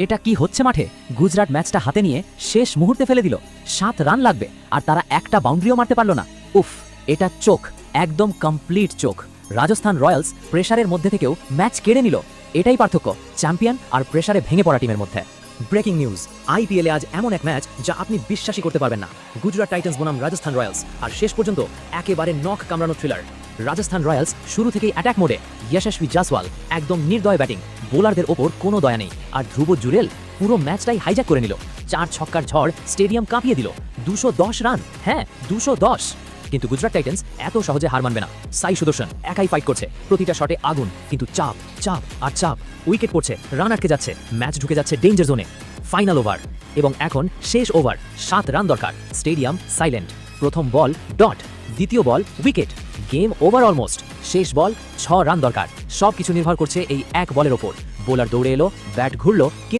এটা কি হচ্ছে মাঠে? গুজরাট ম্যাচটা হাতে নিয়ে শেষ মুহূর্তে ফেলে দিল। 7 রান লাগবে আর তারা একটা বাউন্ডারিও মারতে পারল না। উফ, এটা চোখ, একদম কমপ্লিট চোখ। রাজস্থান রয়্যালস প্রেসারের মধ্যে থেকেও ম্যাচ কেড়ে নিল। এটাই পার্থক্য চ্যাম্পিয়ন আর প্রেসারে ভেঙে পড়া টিমের মধ্যে। ব্রেকিং নিউজ, আইপিএলে আজ এমন এক ম্যাচ যা আপনি বিশ্বাসই করতে পারবেন না। গুজরাট টাইটান্স বনাম রাজস্থান রয়্যালস, আর শেষ পর্যন্ত একেবারে নখ কামড়ানো থ্রিলার। রাজস্থান রয়্যালস শুরু থেকেই অ্যাটাক মোডে। যশস্বী জাসওয়াল একদম নির্দয় ব্যাটিং, বোলারদের ওপর কোনো দয়া নেই। আর ধ্রুব জুরেল পুরো ম্যাচটাই হাইজ্যাক করে নিল। 4 ছক্কার ঝড় স্টেডিয়াম কাঁপিয়ে দিল। 210 রান, হ্যাঁ 210। কিন্তু গুজরাট টাইটান্স এত সহজে হার মানবে না। সাই সুদর্শন একাই ফাইট করছে, প্রতিটা শটে আগুন, কিন্তু চাপ চাপ আর চাপ। উইকেট পড়ছে, রান আটকে যাচ্ছে, ম্যাচ ঢুকে যাচ্ছে ডেঞ্জার জোনে। ফাইনাল ওভার এবং এখন শেষ ওভার, 7 রান দরকার। Stadium silent. প্রথম বল ডট, দ্বিতীয় ball wicket, game over almost. শেষ বল 6 রান দরকার। সব কিছু নির্ভর করছে এই এক বলের ওপর। বোলার দৌড়ে এলো, ব্যাট ঘুরলো।